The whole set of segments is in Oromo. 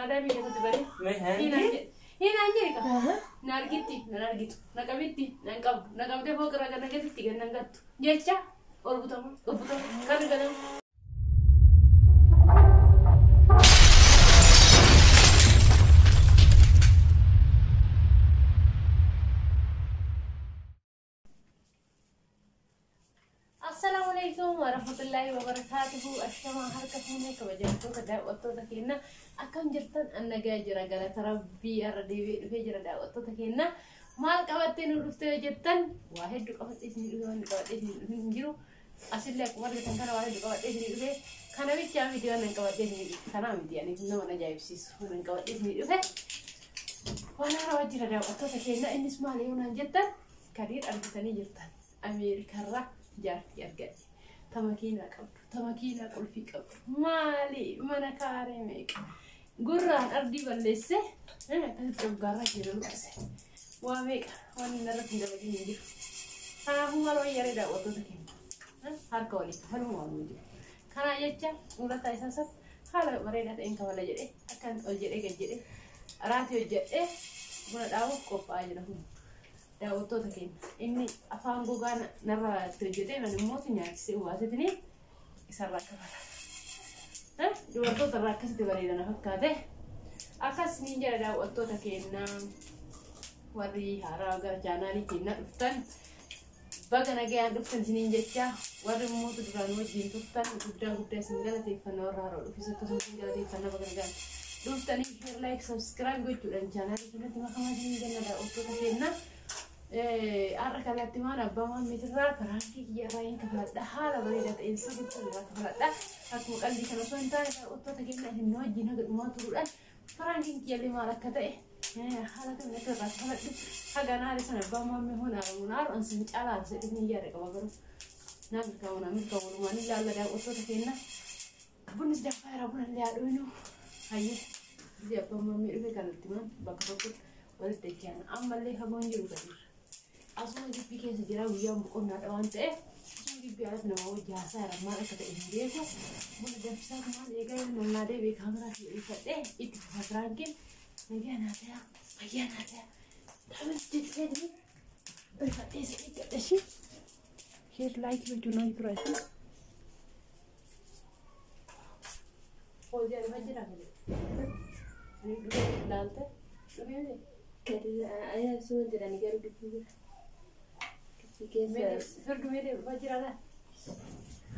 ada biyya katti bari. Hina anjirika. Nargitti, nargitu. Nakabitti, nakabde fokra kana gatitti gannan gattu. Jecha orbutamu, kan ganam. Assalamualaikum warahmatullahi wabarakatuh. Assalamu harkatune kabajamtu kada watto takenna akam jirtan annaga jira gara tarabbi ardewi dhufe jira da watto takenna mal qabatte nu dhufte jettan waa heddu qabatte isin dhufe waan qabatte isin jiru asille akuma argitan kana waa heddu qabatte isin dhufe kana bicha video nan qabatte isin kana miti ani nama ajaa'ibsiisu nan qabatte isin dhufe waan haaraa jira da watto takenna innis maal yoona jettan kadir argitanii jirtan Amerikarra jaartii argate tamakina qabdu tamakina qulfi qabdu maali mana kaare meeqa gurraan ardi balleesse tasirra garra jiru qase waa meeqa waan narratti dabagin jiru kanaafuu maal wayyaree daawwattoota keenya harka waliin haluma waan jiru kana jecha ulata isaasaf haala bareedaa ta'een kabala jedhee akkan ol jedhee gad jedhee raati hojjedhee buna dhaabuuf qophaa'aa jira daawwattoota keenya inni afaan gogaan narra hojjetee man immoo nyaachisee waasitini isarraa kabala dubartoota irraa akkasitti bareedana fakkaate akkas ni jira daawwattoota keenya warri haaraa gara chaanaalii keenya dhuftan baga nagayaan dhuftan isiniin jecha warri immoo duraan wajjin dhuftan guddaa isin galateeffannaa warra haaraa dhufis akkasumas isin galateeffannaa baga nagayaan dhuftanii share like subscribe gochuudhaan chaanaalii keenyatti makamaa isiniin jenna daawwattoota keenya arra kalatti maan abbamaan mitirraa karaanki kiyyaarraayin kafaladha haala bareedaa ta'een sirriitti irraa kafaladha akkuma qalbii kana osoo hin taane daawwattoota keenya isin wajjin haga dhumaa turuudhaan karaankiin kiyyallee maal akka ta'e haala kana irraa kafaladhu haga naari sana abbaamaan mee hoon aaramuun aaru ansin caalaa jedhanii yaada qaba garuu namirkaawwalumaan ilaalla daawwattoota keenya bunnis daffaa irraa buna illee haadhoynu hayyee biyya abbaamaan mee dhufe kanatti maan bakka tokkotti walitti dacha'an ammallee hagoon jiru gadiirra asuma gibbii keessa jira guyyaan boqonnaadha waan ta'eef asuma gibbii alatti nama wajji haasaa jira maal akka ta'e hin beeku buna danfisaa maal eegaa inni naadee beekameraa fi dhiifadhee itti fufa firaankiin nagaa naataya fayyaa naataya dhaabin jettee jiru dhiifadhee isa eeggadhashi sheer laayikii gochuu noo tura isin hojii arfa jira kale ani dhufee ilaalte dhufee ayaa suma jedhani garuu dhufuu jira firdu meede bajirala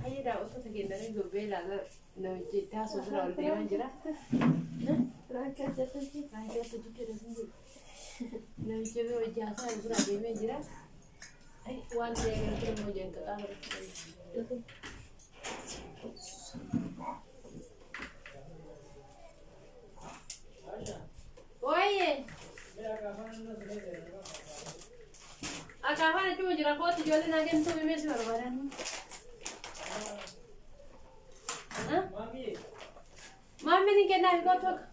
hayi daawwattoota keenya gobbee ilaala namichi taasoo bira ol deemaa jira raakkaa jatatti namichi bira wajji haasaa bira deemee jira waan ta'ee gara ture hojii akka qaama oye akafana cuma jira kooti ijoollee naageen tuubi meessi barbaadan maammi ni kennaafi kootu akka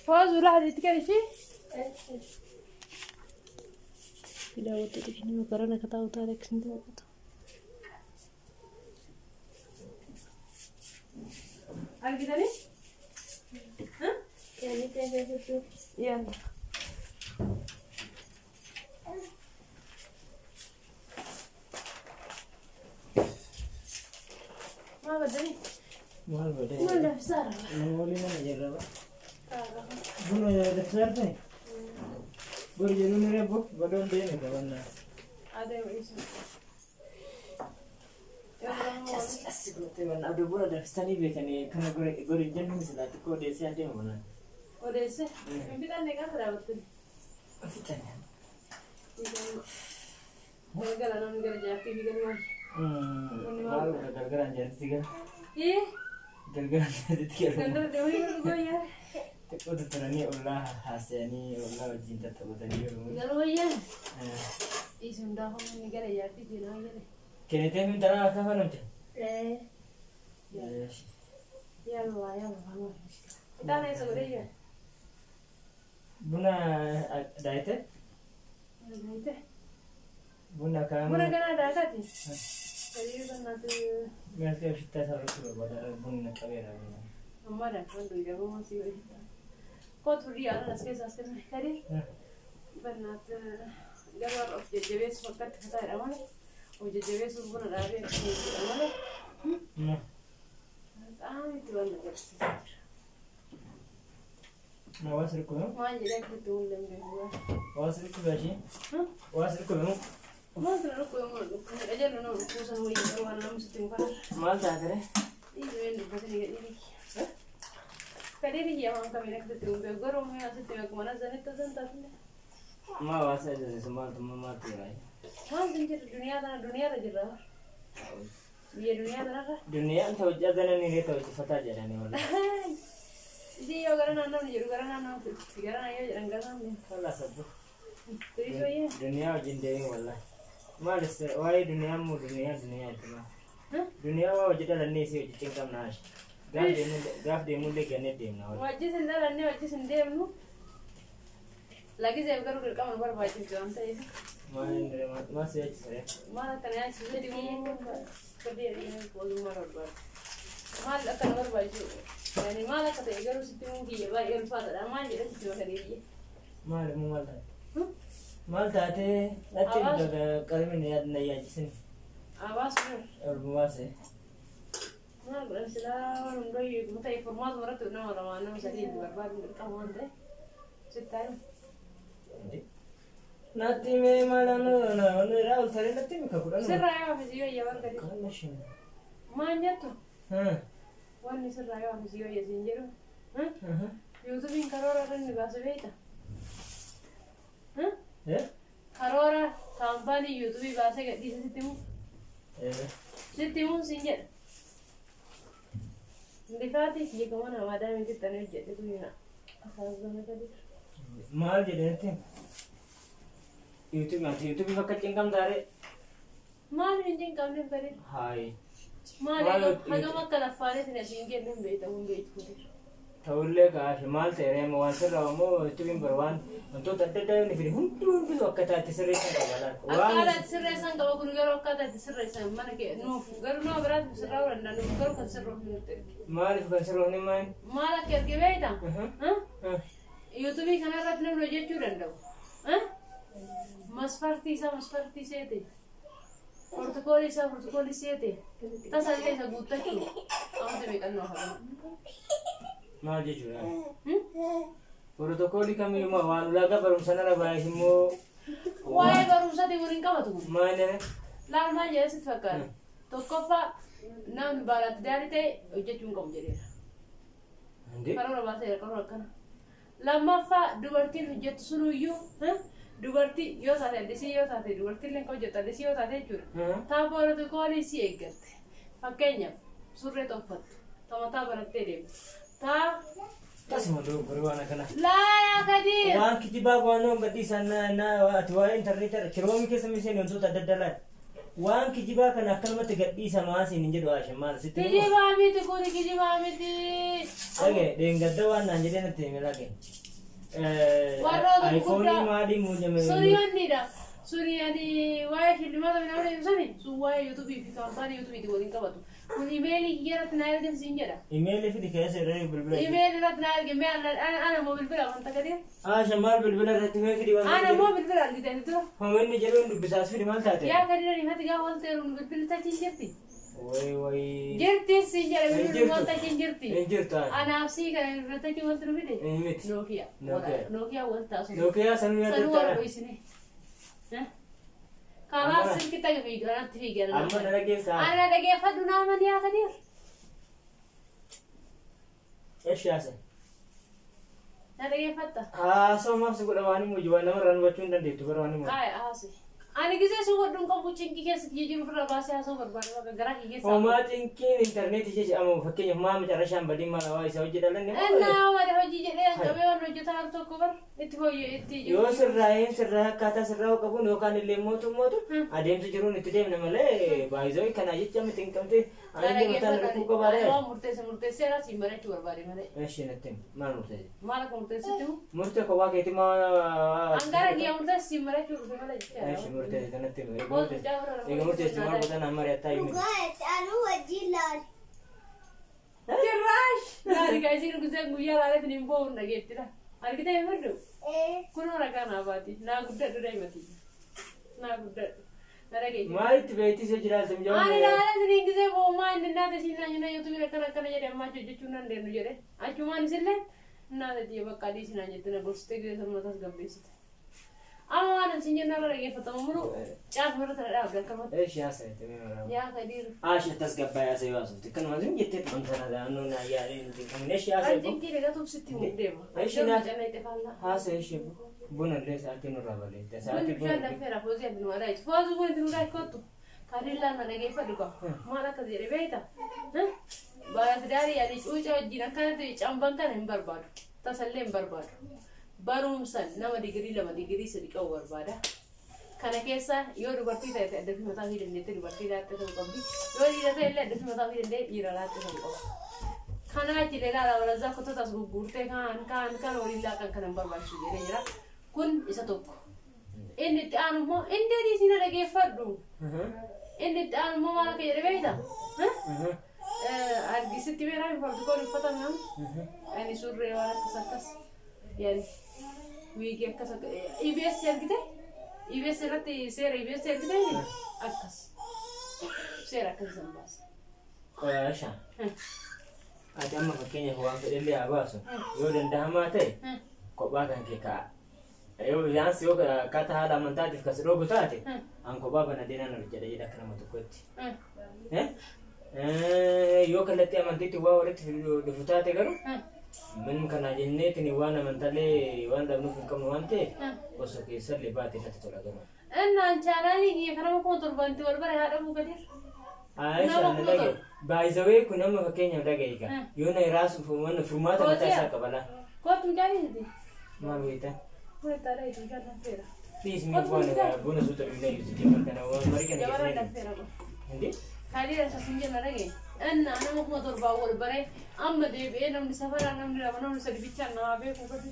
فوز ولا حد يتكلم شيء؟ إذا وديت فيني مقارنة كذا وتارك سنتي وقت. أرجع تاني؟ ها؟ يعني تاني شو؟ يلا. ما بدري. ما بدري. ما نفسر. ما ولي ما نجرب. Buno ya dasar teh. Berjalan ni rebo, badan dia ni kawan. Ada isu. Jelas sebut teman. Ada buno dasar ni biasa ni. Karena gore jenuh misalnya tu kau desa ada mana? Oh desa. Kita ni kan terawat tu. Kita ni. Gara-gara non gara jati ni kan mana? Malu gara-gara jati kan? Eh? Gara-gara jati kan? Gara-gara dewi tu ya. Tekuk tu terani Allah hasani Allah cinta terutani orang. Kalau ya, isunda hon ni gara jati dia nak ya. Kene teh minta apa nanti? Yes. يلا يلا ما في مشكلة تعالى يا سورية بنا دايته دايته بنا كام بنا كنا دايتاتي تقريبا نادي ما كيف شتى تركوا بدل بنا كبيرة أما ده كان دويدا ما سوي كوت فري أنا نسكت أسكت كذي بنات جوار أو جدّبيس فقط كتير أمانة وجدّبيس وبنا رابي أمانة تولى بس ما واسركم ما عندي لك تقول لهم بيهوا واسركم باشي واسركم ما ترى يوم أجل أنا كوسا هو يجوا أنا مستين فانا ما تعرف إيه وين بس نيجي كذي نيجي أمام كمينة كتير بيجورهم يا ستي كمان زين تزن تزن ما واسر سمال تمام ما تراي ما زين الدنيا رجلا ये दुनिया तो दुनिया तो ज़्यादा नहीं रहता है पता चला नहीं वाला जी अगर ना नहीं अगर ना फिर ना ये रंग ना नहीं वाला सब तो ये दुनिया जिंदगी वाला मार से वाई दुनिया इतना दुनिया वो जितना लन्नी से जितना कम नाश गाफ देमु ले कहने देमना वाजी सिंदा लन्नी वाजी सिंदे हमनु लगी जेब करो का मन पर वाजी जानता है ما سيأتي سريع ما تنايا سيدي مو كبير يعني بقول ما ربع ما لك أنا ربع شو يعني ما لك تيجرو ستي مو كي يبغى يرفع ده ما يجري ستي ما كذي ما له مو مال تاتي لا تيجي كلمة نياد نيا جسني आवाज में और बुआसे ना बरसला और उनको ये मतलब इन्फॉर्मेशन मरा तो ना वाला मानो सही बर्बाद का मान दे सितार नाती में मानो ना राहुल सारे नाती में कपूर ना सर राया फिजियो ये बार करी कौन नशीब मान जा तो हाँ वन नहीं सर राया फिजियो ये जिंजरो हाँ यूट्यूब इन करोड़ा रन बासे बेटा हाँ करोड़ा कंपनी यूट्यूब बासे के दिस सितिमु सिंजर दिखाती ये कौन हमारा में कितने जेते तू ना आवाज में करी माल जेते YouTube fakkat income dari maal income kamne kare hai maal haga makala fare tine singe nem beta mun beit kudir tawle ka himal tere mo wasir ramo YouTube barwan untuk tadda ni firi hundu wakkata tisre ka bala akala tisre san ka kun garo wakkata tisre san mana ke no garo no brad tisra wala no garo kan sirro ni terki maal kan sirro ni man maal ke beta ha YouTube kana rat nem no jechu dandau ha masfarti se te protocoli se te tasa le sa gutta tu amte me kan no ha maal je jura protocoli kami ma walaga barum sanara ba himo wae barum sa de gurin ka tu mane la ma je sit fakar to kofa nam barat dalite jechu ngom jere ande karo ba se karo kan lamma fa dubartin hujjat sunu yu dubartii yoo taate addisii yoo taate dubartiillee kan hojjetu addisii yoo taate jechuudha. Taa protocoli si eeggate fakkeenyaaf surree tolfattu tamataa barattee deemtu. Taa tasuma doo gurbaana kana. Laayaa kadii. Waan kijibaa waanoo gadii sana ati waa'ee intarneetii kiroomi keessa miseen wantoota adda addaa waan kijibaa kana akkanumatti gadhiisa maasiin hin jedhu haasha maal sitti. Kijibaa miti kuni kijibaa miti. Dhagee dheengadda waan naan jedhee natti hime dhagee. iPhone maali muujame Suriyani waa'ee shillimata minaa ibsani sun waa'ee YouTube fi kaampaanii YouTube ti waliin qabatu kun email irratti na erge siin jedha email fi keessa irratti bilbila email irratti na erge me ana mo bilbila wanta kadee shamal bilbila irratti me fidi wanta ana mo bilbila argite ni tura wanni jedhu dubbisaas fidi maal taate yaa kadee ni hati gaa wanta erun bilbila tachi jirti way jirti siin jedha bilbila wanta jirti jirta ana absii kan irratti tachi wanta nu fide Nokia wanta sun Nokia sanu isine Kalas kita kepikiran tiga amma nalageessa ana lagi fadu nama dia kadir ايش ياسر lagi fata so ma su gudu wani muji wani maran bacun dan ditu berwani mu ay asi ani gize su gudu ko bucin kike su jiji fura ba sai so barbar ba gara kike sa o ma tinkin internet je amma fakkenya ma mu tara shan badin mala wai sai jidalan ne ana wala hoji je de gabe wono jota to ko bar itti hoye itti yo sirra kata sirra qabu no kan le motu adem tu jirun itti dem namale baizoi kana jecha mitin kamte Ani matan aku kebare. Mau murtesi era sih mana cuma bari mana. Natin. Mana murtesi? Mana murtesi tu? Murtesi kau pakai itu mah. Angkara dia murtesi mana cuma mana. Murtesi kan natin. Ego murtesi cuma bukan nama reta ini. Anu wajilan. Keras. Dari kasih nu kita guyar ada tu nimbo nak gitu lah. Hari kita yang berdu. Kuno rakan apa ti? Na gudda tu dah mati. Na gudda. Mai tu beti sejarah semjauh. Ani dah sering kita bawa main dan dah sini nanya nanya tu bila kana jadi macam cucunan dia nu jadi. Cuma ni sih nah dia bakal di sini nanya tu nak gusti kita sama tas gabis. Aman sini nara lagi foto mulu. Jangan baru terada udah kamu. Siapa itu memang. Ya kadir. Tas gabaya saya wasuf. Kan macam gitu mana ada anu na ya ini kamu siapa itu? Anjing kiri dah tu siti muda. Aisyah jangan itu kalau. siapa? Bukan les hati nurra balik. Bukan jangan fera fozi ada nurra itu. Fozi bukan nurra itu. Kadilla na lagi fadu ko. Mana kadire beta. Bahas dari ada uca jinak kan tu cambang kan yang berbadu. Tasalem berbadu. Barum san nama digeri sedikit berbada. Karena kisah yo dubarti dah ada film tahu hidup dia tu dubarti dah tu kombi. Yo dia tu ada film tahu hidup dia ira lah tu kombi. Karena cile lah orang zak tu tas gurte kan orang dah kan berbaju dia ni lah. Kun isa tu. Ini tu anu mo ini di sini lagi fadu. Ini tu anu mo malah kaya beda. Argi setiap hari baru kau lihat kan? Ini surre orang kesakas. Yani wiki kesak. IBS yang kita? IBS nanti share IBS yang kita ni? Akas. Share akas sambas. Oh Aisyah. Ada apa pakainya huang kedeli abas? Yo dan dah mati. Kau bahkan kita. Yo yang siok kata ada mentadi kasih rogo tadi. Angko bapa nadina nak jadi kena matukoti. Yo kalau tiap manti tu bawa orang tu difuta te karo. Men kana jenne tini wana mantale wanda nufu kamu wante. Oso kisar lebati nanti tola karo. Enna cara ni dia kerana mau kontrol bantu orang ada bukan dia. Aisyah lagi. By the way kuna mau pakainya lagi ika. Yo na irasu mana formata mata sa kabala. Kau tu jadi ni. Malu ita. Kau tahu itu jangan fera. Please me bonus utar ini jadi makan awal mereka ni. Jangan ada fera. Hindi? Kali rasa sinjana lagi. Enna anak mau motor bawa bare. Amma deh nam di safar nam di mana nam sedih bicara nabe kau tu.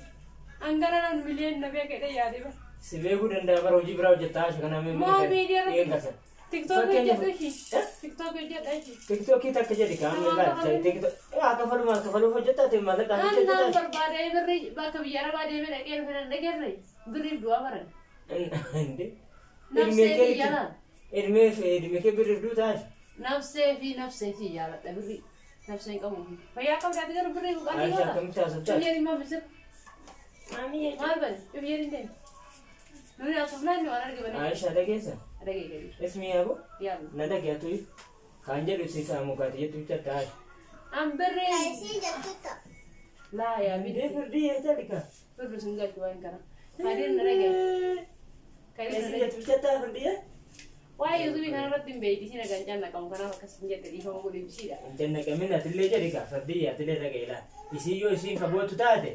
Anggaran nam bilion nabe kaya ya deh. Sebeku dan dah baru uji berau jeta sekarang memang. Mau video Iya kasar. TikTok video tu sih. TikTok video tu sih. TikTok kita kerja di kami kan. TikTok. Kafalu jeta tu mana kami jeta. Anam berbada beri baka biara bade mere ker fena neger re. Beri dua baran. Hindi. Nafse yala. Ilme ke beri dua tas. Nafse fi yala. Beri. Nafse kamu. Paya kau dah tiga beri bukan ni Aisyah lah. kamu tas tas. Cuma lima besar. Mami, malban. Biarin deh. Nuri aku plan ni orang lagi balik. Aisyah ada kisah. Ada gini. Ismi apa? Ya. Nada kya tu? Kanjer usi kamu kata ye tu cakap. Ambere. Kaisi jatuh tak? Lah ya, Dia bidi. pergi aja dika. Perlu singgah tuan kan. Hadir lagi. Kayak Kaisi ni. tu cakap pergi ya. Wah, itu bi kan orang timbe di sini kan jangan kamu kan apa kesenja tadi kamu boleh bisi dah. Jangan kami nak tile aja dika. Pergi ya tile lagi lah. Isi yo isi kamu tu tak ada.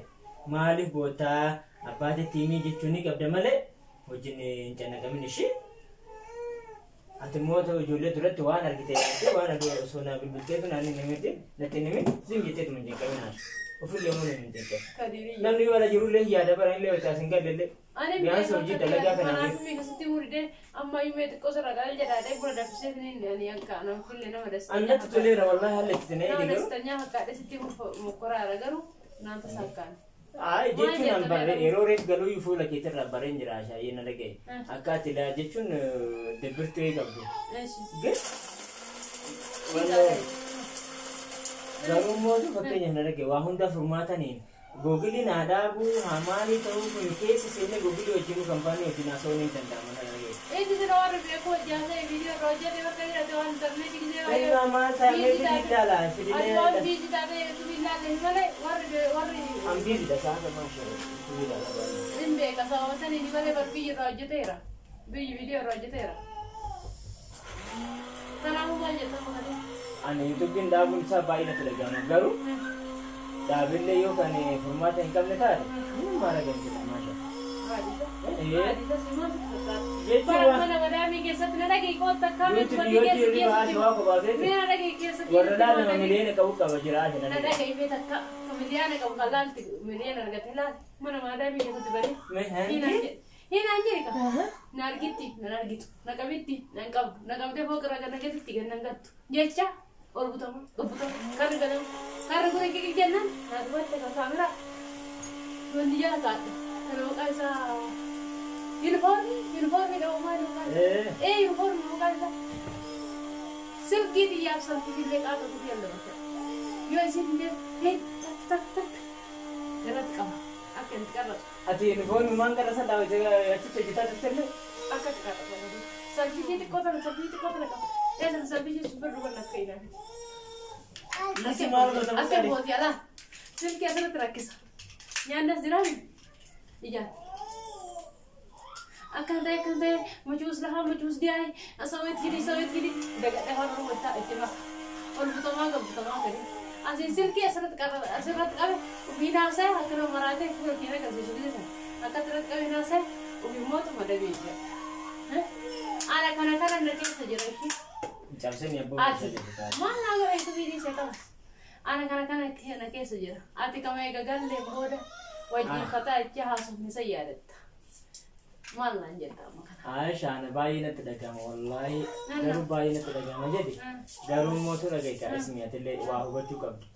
Malik bota apa ada timi jicuni kabda male. Hujini jangan kami ni sih. Ati mo to jule durat tuan ar kita itu wana do sona bibilte tu nani nemete nanti nemi sing gitu tu menjadi kami nas. Uful yang mana menjadi. Kadiri. Nanti wala jurul leh ya ada barang leh kita singkat leh. Ane Biasa uji talaga kan Mana ni. aku mikir setiap hari deh. Amma ibu itu kau serah kali jadi ada pun ada pesan ni ni yang kan nama film nama ada. Anda tu leh rawallah hal itu ni Nama ada ini. setanya hak ada setiap mukora ada garu nanti sakan. Ay jechun an bare error galu yufu la kita la bare njira sha yena lege. Akati la jechun de birthday kabdu. Nasi. Ge? Wala. Garu mo tu pakai na lege wa hunda formata ni. Google na adabu hamali tau ko case sene Google ojimu company ojina so ni tanda mana lege. Itu orang beriko jasa video roger dia kan ada orang internet ini dia. Ay mama sa me di dala sidi Ada ne. video ada itu bila ni mana war Am busy da sa ka ma sha. Sidi dala. Imbe kasawasan ini mana video roger tera. Video roger tera. Karena mau aja sama kali. Ani YouTube din dabun sa bayi na talaga na garu. Dabil le yo kani formata income le tare. Ni mara gen kita masha. Mana madami keessatti na dhagee qoota akkamitti wanti keessatti warra laala miliyoona qabu qaba jira na dhagee mee takka miliyoona qabu kalaalti miliyoona argate laal mana madami keessatti bari hinaan jedhe qaba na argitti na argitu na qabitti na qabu na qabdee foqira gana gatitti gannan gattu jecha ol butama karri ganam karri gure kiki jennan na dubatte ka kaamera wanti jala kaadha kana maqaa isaa uniformi dha umaa uniformi maqaa isaa silkii xiyyaaf salphii illee qaata kutii allabata yoo isin illee tak irratti qaba akka itti qarratu ati uniformi maan qarra san dhaawite achitti hojjetaa turtelle akka itti qarratu salphii xiqqoo tana qaba eesan salphii jechuun birru kan akka inaaf nasi maal gosa akka booti alaa silkii asirratti rakkisa nyaannas jiraami ijaan akan ta'e majuus lahaa majuus diyaay asawet gidi dagadhe haroo wata ittima ol butamaa gadi asin silkii asirratti qabe ubiinaasee akkana maraatee fuula keenya qabsiisu gidisa akka asirratti qabe naasee ubimmoota madabee jira ana kana na keessa jira ishi cabseen yabboo maal naa gara isu biidii see qabas ana kana na keessa jira ati kama eega gallee booda wajjin fataa ichi haasofnisa yaadatta maal naan jedha Aisha ana baay'ee natti dhagama wallahi garuu baay'ee natti dhagama jedhi garuu mootu dhagaita ismiyatillee waa hubachuu qabdu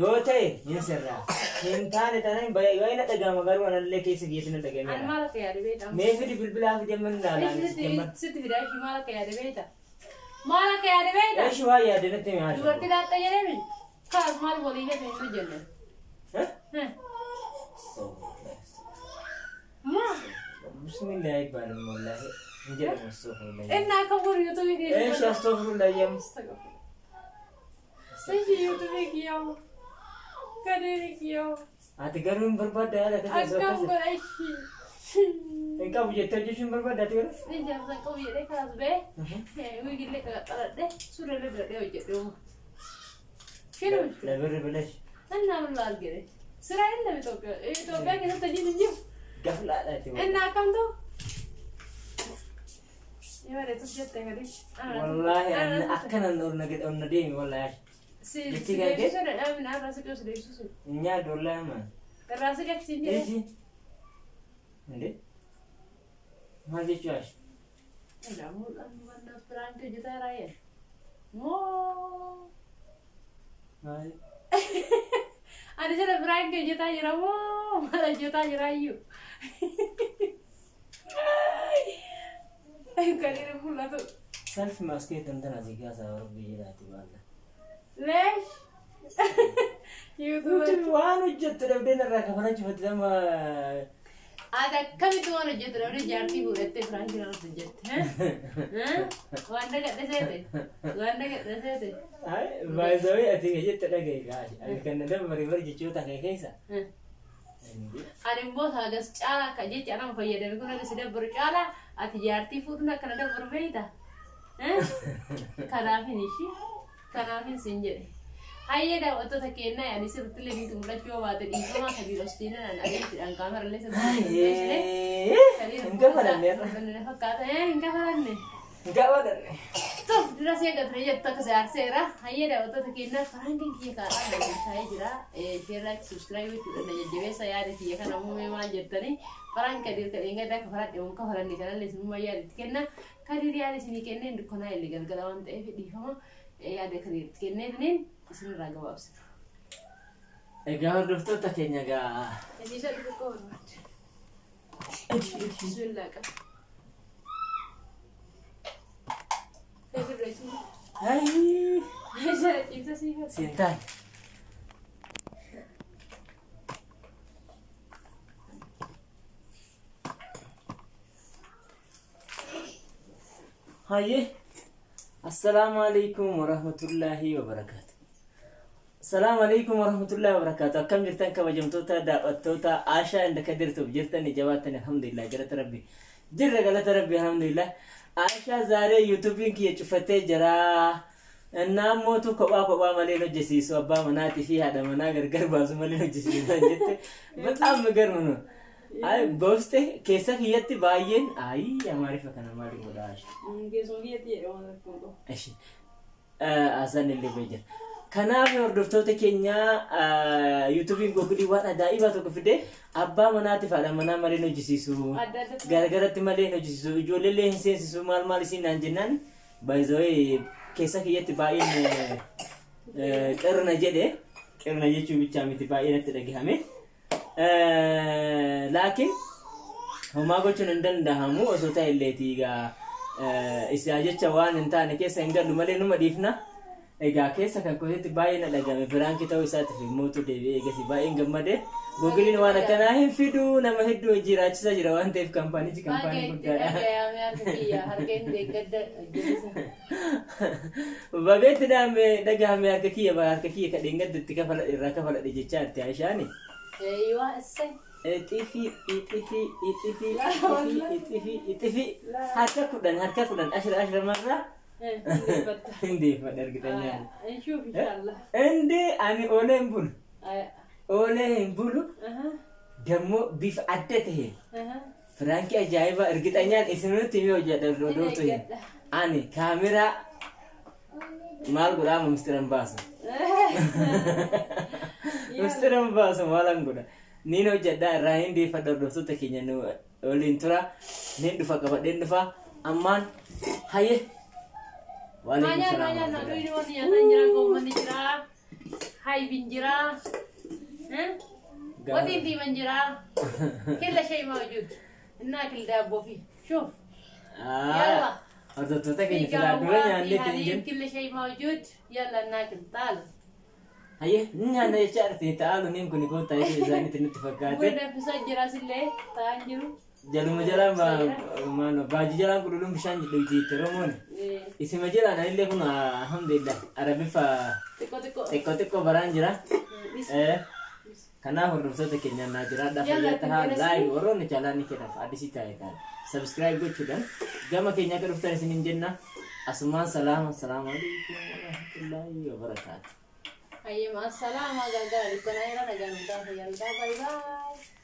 yoo ta'e hin sirraa hin taane tanan baay'ee na dhagama garuu anallee keessa geessi na dhagame an maal akka yaade beeta mee fidi bilbilaa fi jamman ilaalaan sitti fidaa ishi maal akka yaade beeta ishi waa yaade natti mi haasha dubartii laaxxa jedhemi kaas maal walii gate hin hojjenne bismillah ibadan wallahi እንጀራ መስሶ ነው እና ከወር ዩቱብ ቪዲዮ እሺ አስተውሉ ለየም እሺ ዩቱብ ቪዲዮ ከደሪኪዮ አትገሩም በርባዳ ያለ ተሰሰተ አካም ጎራይሽ እንካ ብየተጅሽን በርባዳ አትገሩ እንጃ ዘንቀው ይደ ካዝበ ወይግለ ከቀጠረደ ሱረለ ደደ ወጀደው ሽሩ ለብር ብለሽ እና ምን ላድርግ ስራ የለም ኢትዮጵያ ከተተጂን እንጂ ገፍላላት እና አካምቶ يا تسجد تغري والله انا اكن النور نجد ان ديمي والله سي سي انا راسك يوسف እኛ ዶላማ راسك تسجد እጂ እንዴ ማለቻሽ لا مو انا فرانك جتاراي مو አይ انا جرى فرانك جتايرا مو ما جتايرايو كارير فلاتو سلف ماسكيت انتنا زيغا زاور بيجاتي والله ليش يوتيوب وانا جت ربنا راكفرج فتلما هذا كم توانا جت ربنا جارتي بولت فرانك راس جت ها وانا قد سيتي اي بايزوي اتي جت دغاي غاش كان دم مريبر جيوتا كيسا أنا مبوس هذا سجارة كجيت أنا مفيدة بيكون هذا سيدا برجالة أتجارتي فودنا كندا بربيتا كنافين إيشي كنافين سنجري هاي ده وقت تكينا يعني سرت اللي بيتم لا شو بعد إيشو ما خبي رستينا أنا أجي عن كاميرا اللي سبحانه إنك فلان أنا فكرت إنك فلان إنك فلان طب دراسة قدرة جت كسر سيرة هاي ده وقت تكينا فرانكين كي كارا من ساي جرا شير لايك سبسكرايب وتقولنا جدّي بس يا ريت يا كنا مو ما جتني فرانك كدير كإنك ده كفرات يوم كفرات نكنا لازم ما يا ريت كنا كدير يا ريت نكنا ندخلنا اللي قال قلوان تأي في دي هم يا ده كدير كنا دنين اسمه راجع وابس إجا دفتر تكينيا جا إيش هذا بكون بسم الله كا هاي إيش هذا إيش هذا سنتان هاي السلام عليكم ورحمة الله وبركاته السلام عليكم ورحمة الله وبركاته كم جرتن كم جمتوتا دعوتوتا عاشا عندك درتو بجرتن إجاباتنا الحمد لله جرت ربي جر قالت ربي الحمد لله عاشا زاري يوتيوبين كي يشوفتي جرا النام موتو كوا مالينو جسيسو أبا مناتي فيها دا مناغر قربازو مالينو جسيسو جت بتأم قرمنو Ay booste keessa kiyyatti baay'een amaarifa kana maaliin godhaash. Keessumaa biyyatti jedhamu tokko. Eshi asan illee beejar. Kanaaf hordoftoota keenya YouTubein goggolii waan ajaa'ibaa tokko fide abbaa manaatiif haadha manaa malee hojjisiisu. Garagaratti malee hojjisiisu. Ijoollee illee hin seensisu maal isin naan jennaan baay'ee keessa kiyyatti baay'een qirna jedhe. Qirna jechuun bichaa miti baay'ee natti dhagahame. Laakiin homaa gochuun hin danda'amu osoo ta'e illeetii isaa jecha waan hin taane keessa hin gallu malee numa dhiifna. Egaa keessa kan kosetti baay'ee na dhagahame firaankii ta'uu isaatiif mootu deebi'ee eegasii baay'een gammade. Googiliin waan akkanaa hin fidu nama hedduu jiraachisaa jira waan ta'eef kaampaanichi kaampaanii guddaadha. Babeetti dhagahame harka kiyya kadheen gaddatti irraa kafaladhe jechaa itti Aishaani. Xifi harka kudhan ashira marraa. Hindi ergitanya. Hindi ani oleh hin bulu. Demo beef adda tahe. Frankie ajaiba ergitanya isinutti mi hojjadha rodotu hin. Ani kamera maal godhaa mistiran baasu. Mistiran baasu maalan godha. Niin hojjadha irraa hindi fadha hordoftoota keenya waliin tura. Niin dhufa qabadheen dhufa ammaan haye. Nanya nak duit ni nanya kau menjira, hai binjira, What is the manjira? Kill the shay mawjud. Nakil da bofi. Shuf. يلا. أردت تتكلم في الأدوية اللي تنجم. كل شيء موجود. يلا ناكل تعال. هيه نحن يشارتي تعالوا نمكن يكون تايجي زاني تنتفقاتي. وين بسجل راسله تانجو. جلو مجرا ما باجي جلان كلهم بشان لوجي ترمون. اسم مجرا أنا اللي كنا الحمد لله عربي فا. تكو برانجرا. Karena hordoftoota keenya jira dafa tahan live warroonni chaalanii kennaaf addisi ta'e kan subscribe gochuudhaan gama keenya akka dhuftan isinin jenna asumaan salaama assalaamu alaykum warahmatullahi wabarakaatu. Ayyama assalaama gargaara dukkanaa irra nagaan hundaa fayyaaltaa bye bye.